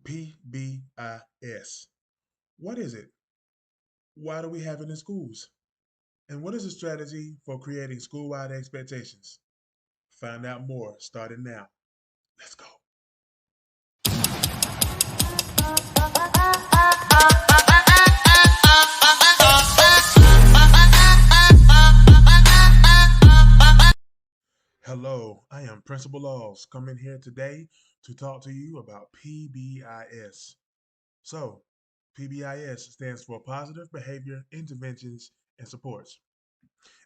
PBIS. What is it? Why do we have it in schools? And what is the strategy for creating school-wide expectations? Find out more starting now. Let's go. Hello, I am Principal Laws coming here today to talk to you about PBIS. So, PBIS stands for Positive Behavior Interventions and Supports.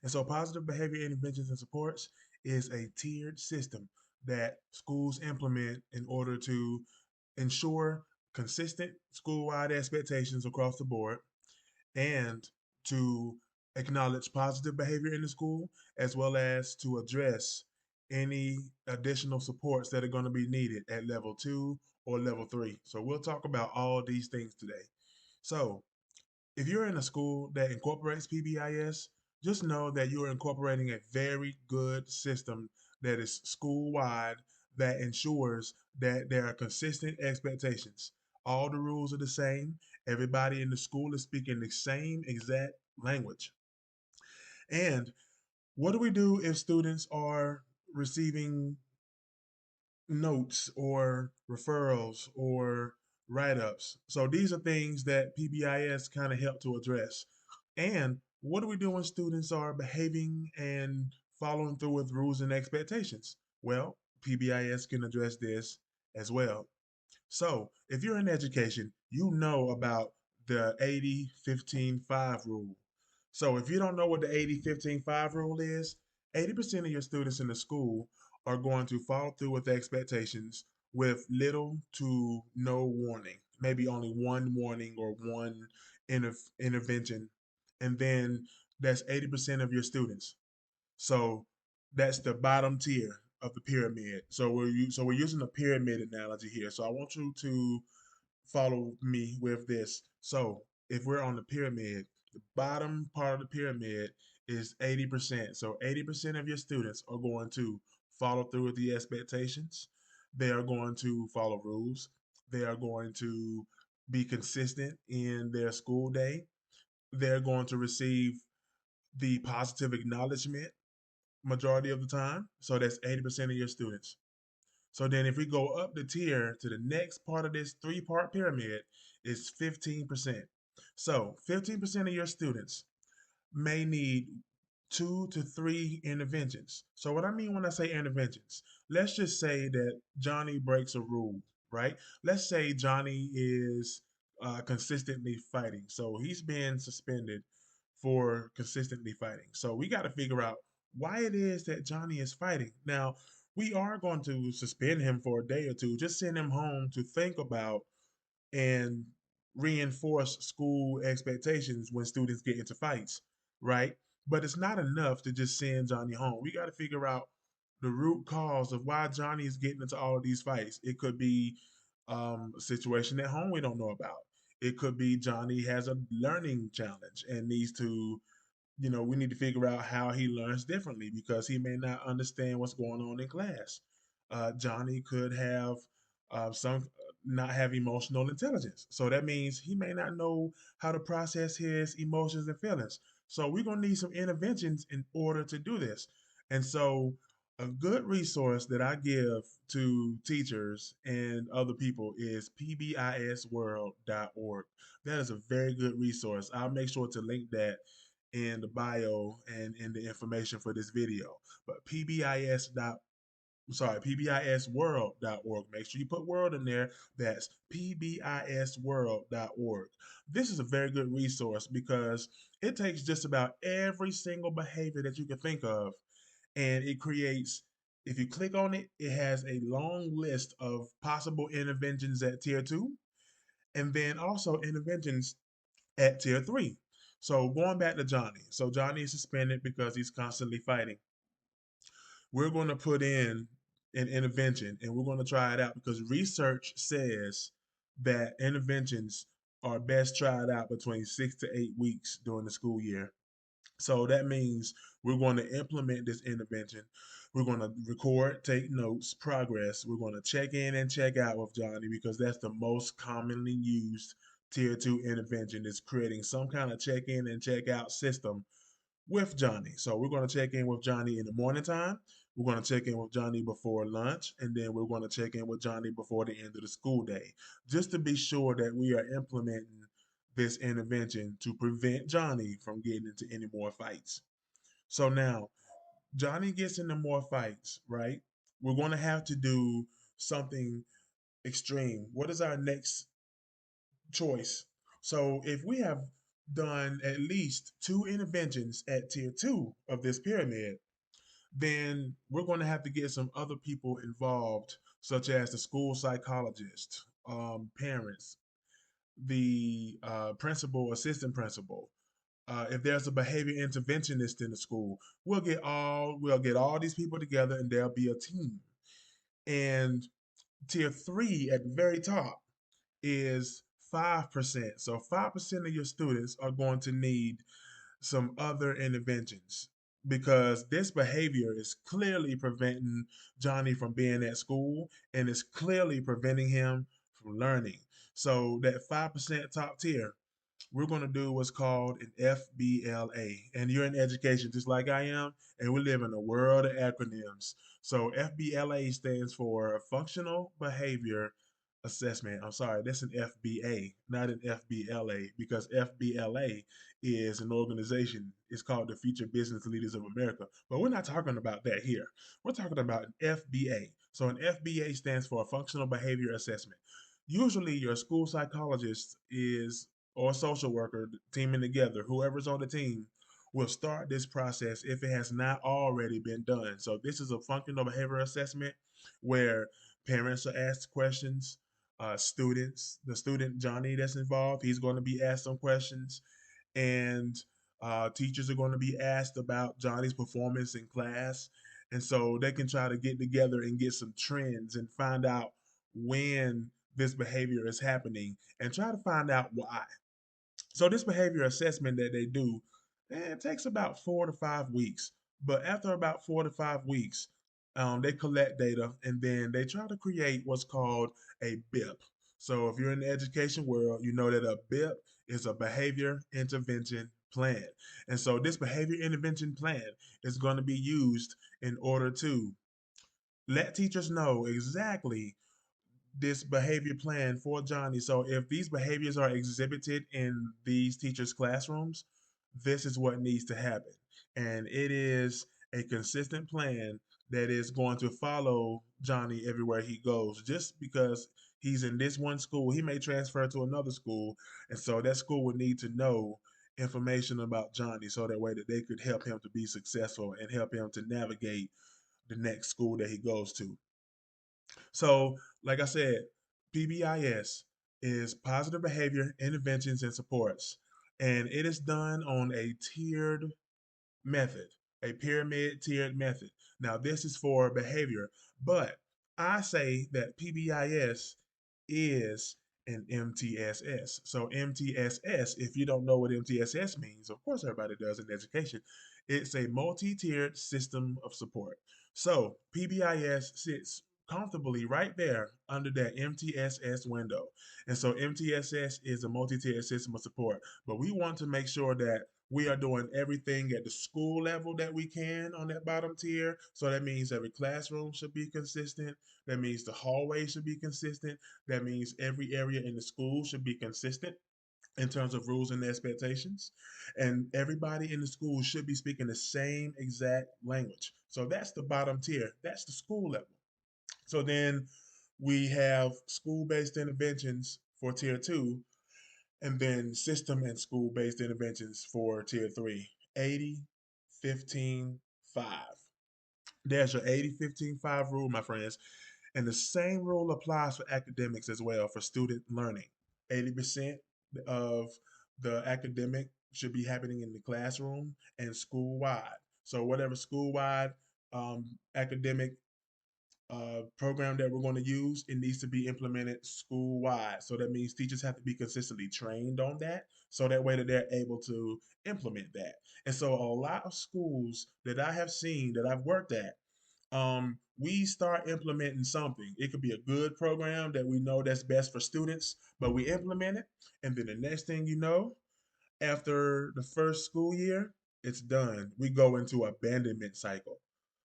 And so, positive behavior interventions and supports is a tiered system that schools implement in order to ensure consistent school-wide expectations across the board and to acknowledge positive behavior in the school as well as to address any additional supports that are going to be needed at level 2 or level 3. So we'll talk about all these things today. So if you're in a school that incorporates PBIS, just know that you're incorporating a very good system that is school wide that ensures that there are consistent expectations. All the rules are the same. Everybody in the school is speaking the same exact language. And what do we do if students are receiving notes or referrals or write ups? So these are things that PBIS kind of help to address. And what do we do when students are behaving and following through with rules and expectations? Well, PBIS can address this as well. So, if you're in education, you know about the 80-15-5 rule. So, if you don't know what the 80-15-5 rule is, 80% of your students in the school are going to follow through with expectations with little to no warning, maybe only one warning or one intervention. And then that's 80% of your students. So that's the bottom tier of the pyramid. So we're using a pyramid analogy here. So I want you to follow me with this. So if we're on the pyramid, the bottom part of the pyramid is 80%. So 80% of your students are going to follow through with the expectations. They are going to follow rules. They are going to be consistent in their school day. They're going to receive the positive acknowledgement majority of the time. So that's 80% of your students. So then if we go up the tier to the next part of this three-part pyramid is 15%. So 15% of your students may need 2 to 3 interventions. So what I mean when I say interventions, let's just say that Johnny breaks a rule, right? Let's say Johnny is consistently fighting. So he's been suspended for consistently fighting. So we got to figure out why it is that Johnny is fighting. Now, we are going to suspend him for a day or two, just send him home to think about and reinforce school expectations when students get into fights, right? But it's not enough to just send Johnny home. We got to figure out the root cause of why Johnny is getting into all of these fights. It could be a situation at home we don't know about. It could be Johnny has a learning challenge and needs to, we need to figure out how he learns differently because he may not understand what's going on in class. Johnny could have some not have emotional intelligence. So that means he may not know how to process his emotions and feelings. So we're going to need some interventions in order to do this. And so a good resource that I give to teachers and other people is pbisworld.org. That is a very good resource. I'll make sure to link that in the bio and in the information for this video. But pbisworld.org. Make sure you put world in there. That's pbisworld.org. This is a very good resource because it takes just about every single behavior that you can think of and it creates, if you click on it, it has a long list of possible interventions at tier 2 and then also interventions at tier 3. So going back to Johnny. So Johnny is suspended because he's constantly fighting. We're going to put in an intervention and we're going to try it out because research says that interventions are best tried out between 6 to 8 weeks during the school year. So that means we're going to implement this intervention. We're going to record, take notes, progress. We're going to check in and check out with Johnny because that's the most commonly used tier two intervention is creating some kind of check in and check out system with Johnny. So we're going to check in with Johnny in the morning time. We're going to check in with Johnny before lunch, and then we're going to check in with Johnny before the end of the school day, just to be sure that we are implementing this intervention to prevent Johnny from getting into any more fights. So now, Johnny gets into more fights, right? We're going to have to do something extreme. What is our next choice? So if we have done at least two interventions at tier two of this pyramid, then we're going to have to get some other people involved, such as the school psychologist, parents, the principal, assistant principal. If there's a behavior interventionist in the school, we'll get all these people together, and there'll be a team. And tier three at the very top is 5%. So 5% of your students are going to need some other interventions because this behavior is clearly preventing Johnny from being at school and is clearly preventing him from learning. So that 5% top tier, we're going to do what's called an FBLA. And you're in education just like I am, and we live in a world of acronyms. So FBLA stands for Functional Behavior Assessment. I'm sorry, that's an FBA, not an FBLA, because FBLA is an organization. It's called the Future Business Leaders of America. But we're not talking about that here. We're talking about an FBA. So an FBA stands for Functional Behavior Assessment. Usually, your school psychologist is or social worker teaming together, whoever's on the team, will start this process if it has not already been done. So this is a functional behavior assessment where parents are asked questions, students, the student Johnny that's involved, he's going to be asked some questions, and teachers are going to be asked about Johnny's performance in class. And so they can try to get together and get some trends and find out when this behavior is happening and try to find out why. So this behavior assessment that they do, it takes about 4 to 5 weeks. But after about 4 to 5 weeks, they collect data and then they try to create what's called a BIP. So if you're in the education world, you know that a BIP is a behavior intervention plan. And so this behavior intervention plan is going to be used in order to let teachers know exactly this behavior plan for Johnny. So if these behaviors are exhibited in these teachers' classrooms, this is what needs to happen. And it is a consistent plan that is going to follow Johnny everywhere he goes. Just because he's in this one school, he may transfer to another school. And so that school would need to know information about Johnny so that way that they could help him to be successful and help him to navigate the next school that he goes to. So, like I said, PBIS is positive behavior interventions and supports, and it is done on a tiered method, a pyramid tiered method. Now, this is for behavior, but I say that PBIS is an MTSS. So, MTSS, if you don't know what MTSS means, of course, everybody does in education, it's a multi tiered system of support. So, PBIS sits comfortably right there under that MTSS window. And so, MTSS is a multi tiered system of support, but we want to make sure that we are doing everything at the school level that we can on that bottom tier. So that means every classroom should be consistent. That means the hallway should be consistent. That means every area in the school should be consistent in terms of rules and expectations. And everybody in the school should be speaking the same exact language. So that's the bottom tier. That's the school level. So then we have school based interventions for tier two, and then system and school based interventions for tier three. 80, 15, 5. There's your 80, 15, 5 rule, my friends. And the same rule applies for academics as well for student learning. 80% of the academic should be happening in the classroom and school wide. So, whatever school wide academic program that we're going to use, it needs to be implemented school wide. So that means teachers have to be consistently trained on that, so that way that they're able to implement that. And so a lot of schools that I have seen that I've worked at, we start implementing something. It could be a good program that we know that's best for students, but we implement it, and then the next thing you know, after the first school year, it's done. We go into abandonment cycle.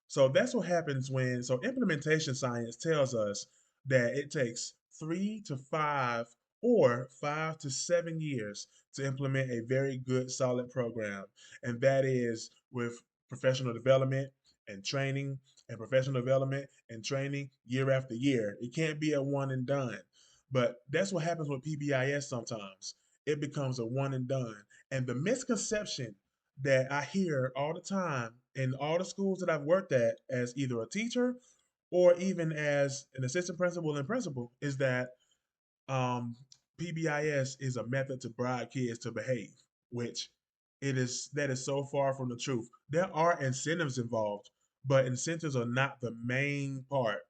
So that's what happens so implementation science tells us that it takes 3 to 5 or 5 to 7 years to implement a very good, solid program. And that is with professional development and training and professional development and training year after year. It can't be a one and done. But that's what happens with PBIS sometimes. It becomes a one and done. And the misconception that I hear all the time in all the schools that I've worked at as either a teacher or even as an assistant principal and principal is that um, PBIS is a method to bribe kids to behave, which that is so far from the truth. There are incentives involved, but incentives are not the main part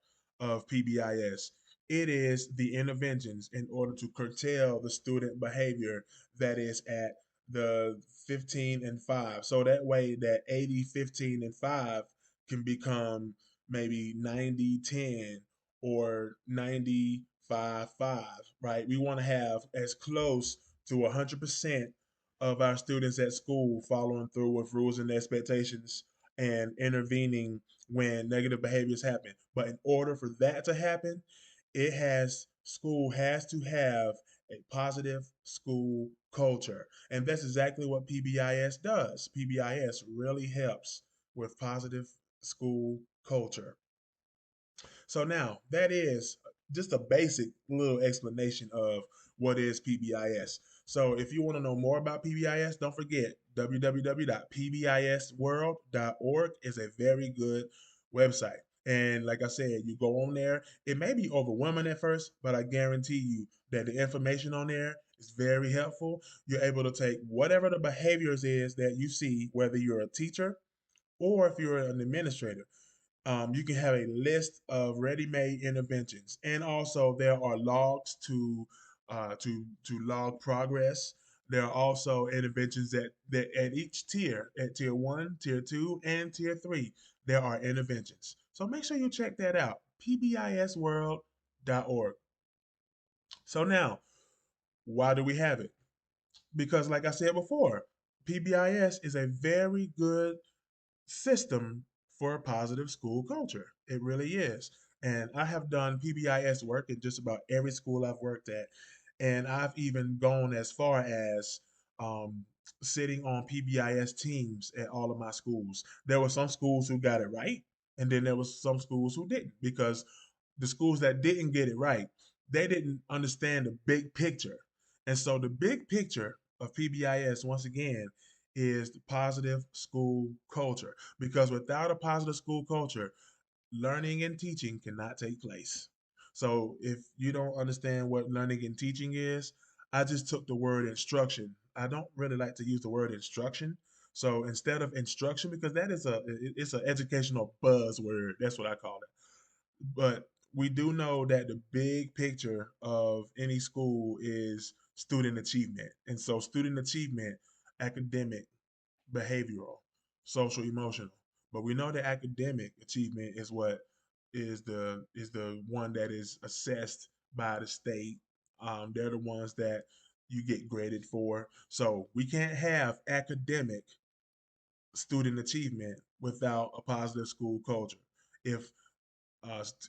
of PBIS. It is the interventions in order to curtail the student behavior that is at the 15 and 5. So that way that 80, 15, and 5 can become maybe 90, 10 or 95-5, right? We want to have as close to 100% of our students at school following through with rules and expectations and intervening when negative behaviors happen. But in order for that to happen, school has to have a positive school culture. And that's exactly what PBIS does. PBIS really helps with positive school culture. So now that is just a basic little explanation of what is PBIS. So if you want to know more about PBIS, don't forget www.pbisworld.org is a very good website. And like I said, you go on there, it may be overwhelming at first, but I guarantee you that the information on there is very helpful. You're able to take whatever the behaviors is that you see, whether you're a teacher or if you're an administrator. You can have a list of ready-made interventions, and also there are logs to log progress. There are also interventions that at each tier, at tier 1, tier 2, and tier 3, there are interventions. So make sure you check that out. PBISworld.org. So now, why do we have it? Because, like I said before, PBIS is a very good system for a positive school culture. It really is. And I have done PBIS work in just about every school I've worked at. And I've even gone as far as um, sitting on PBIS teams at all of my schools. There were some schools who got it right, and then there was some schools who didn't, because the schools that didn't get it right, they didn't understand the big picture. And so the big picture of PBIS, once again, is the positive school culture. Because without a positive school culture, learning and teaching cannot take place. So if you don't understand what learning and teaching is, I just took the word instruction. I don't really like to use the word instruction. So instead of instruction, because it's an educational buzzword, that's what I call it. But we do know that the big picture of any school is student achievement. And so student achievement, academic, behavioral, social, emotional. But we know that academic achievement is what is the one that is assessed by the state. They're the ones that you get graded for. So we can't have academic student achievement without a positive school culture. If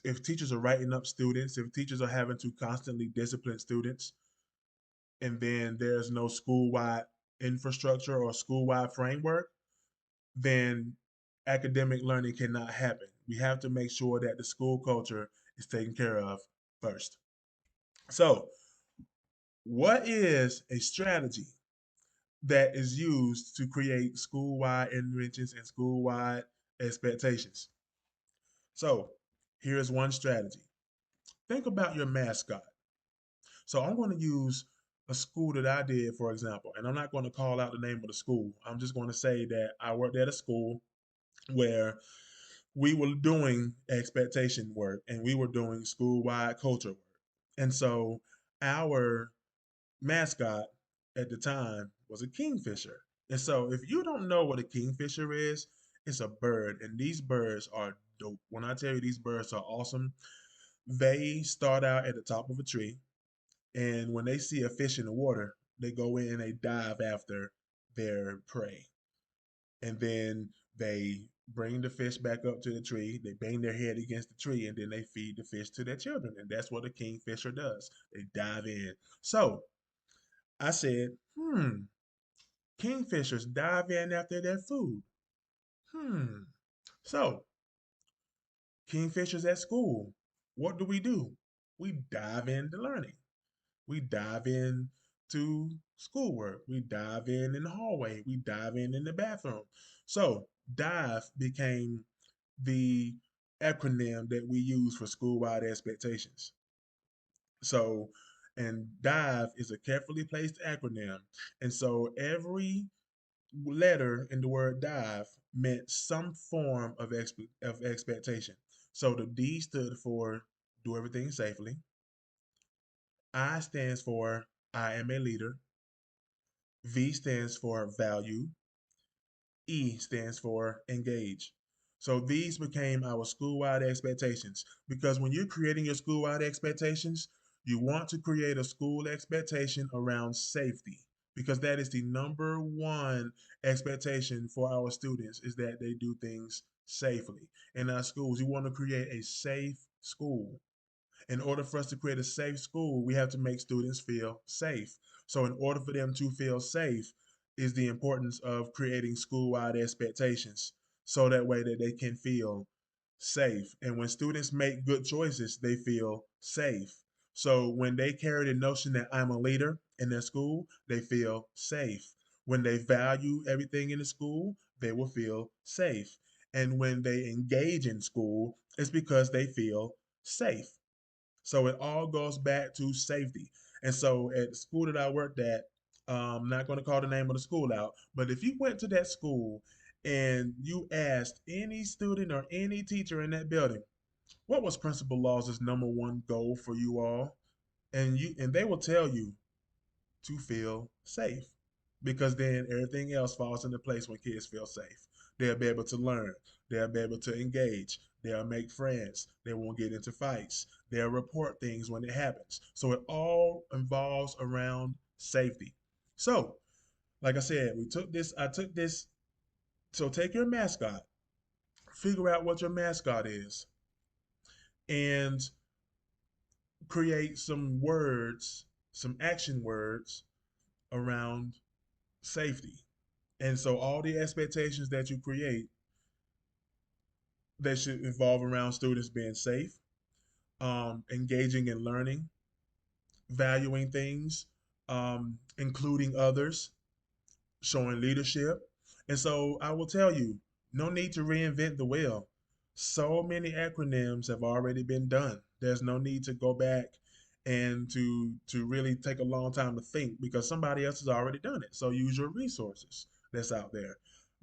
if teachers are writing up students, if teachers are having to constantly discipline students, and then there's no school-wide infrastructure or school-wide framework, then academic learning cannot happen. We have to make sure that the school culture is taken care of first. So, what is a strategy that is used to create school-wide interventions and school-wide expectations? So, here's one strategy. Think about your mascot. So I'm going to use a school that I did, for example, and I'm not going to call out the name of the school. I'm just going to say that I worked at a school where we were doing expectation work and we were doing school-wide culture work. And so our mascot at the time was a kingfisher. And so if you don't know what a kingfisher is, it's a bird. And these birds are dope. When I tell you these birds are awesome, they start out at the top of a tree. And when they see a fish in the water, they go in and they dive after their prey. And then they bring the fish back up to the tree. They bang their head against the tree, and then they feed the fish to their children. And that's what a kingfisher does. They dive in. So I said, kingfishers dive in after their food. Hmm. So, kingfishers at school, what do? We dive into learning. We dive in to schoolwork. We dive in the hallway. We dive in the bathroom. So, dive became the acronym that we use for school-wide expectations. So, and dive is a carefully placed acronym. And so every letter in the word dive meant some form of, of expectation. So the D stood for do everything safely. I stands for I am a leader. V stands for value. E stands for engage. So these became our school-wide expectations because when you're creating your school-wide expectations, you want to create a school expectation around safety because that is the number one expectation for our students is that they do things safely. In our schools, you want to create a safe school. In order for us to create a safe school, we have to make students feel safe. So, in order for them to feel safe, is the importance of creating school-wide expectations, so that way that they can feel safe. And when students make good choices, they feel safe. So when they carry the notion that I'm a leader in their school, they feel safe. When they value everything in the school, they will feel safe. And when they engage in school, it's because they feel safe. So it all goes back to safety. And so at the school that I worked at, I'm not going to call the name of the school out, but if you went to that school and you asked any student or any teacher in that building, what was Principal Laws's number one goal for you all? And they will tell you to feel safe because then everything else falls into place when kids feel safe. They'll be able to learn, they'll be able to engage, they'll make friends, they won't get into fights, they'll report things when it happens. So it all involves around safety. So, like I said, I took this. So take your mascot, figure out what your mascot is, and create some words, some action words around safety. And so all the expectations that you create, they should evolve around students being safe, engaging in learning, valuing things, including others, showing leadership. And so I will tell you, no need to reinvent the wheel. So many acronyms have already been done. There's no need to go back and to really take a long time to think because somebody else has already done it. So use your resources that's out there.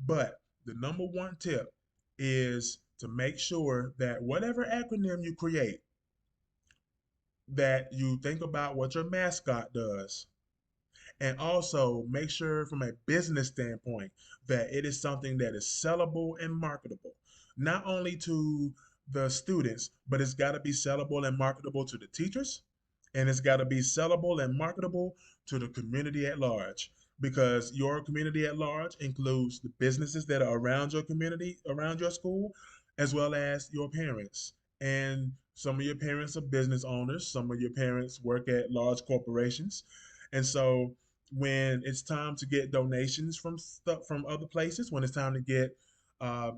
But the number one tip is to make sure that whatever acronym you create, that you think about what your mascot does, and also make sure from a business standpoint that it is something that is sellable and marketable, not only to the students, but it's got to be sellable and marketable to the teachers, and it's got to be sellable and marketable to the community at large. Because your community at large includes the businesses that are around your community, around your school, as well as your parents. And some of your parents are business owners, some of your parents work at large corporations. And so when it's time to get donations from stuff from other places, when it's time to get uh,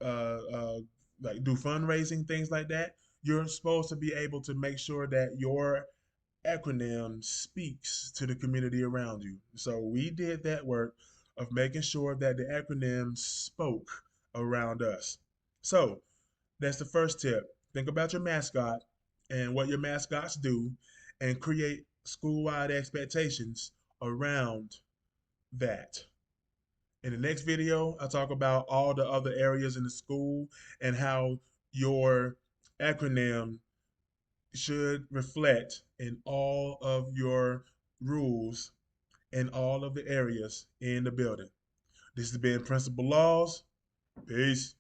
uh, uh, like do fundraising, things like that, you're supposed to be able to make sure that your acronym speaks to the community around you. So we did that work of making sure that the acronym spoke around us. So that's the first tip. Think about your mascot and what your mascots do and create school wide expectations around that. In the next video, I talk about all the other areas in the school and how your acronym should reflect in all of your rules in all of the areas in the building. This has been Principal Laws. Peace.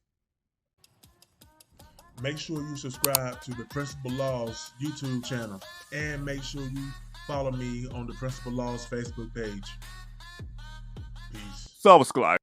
Make sure you subscribe to the Principal Laws YouTube channel and make sure you follow me on the Principal Laws Facebook page. Peace. Subscribe.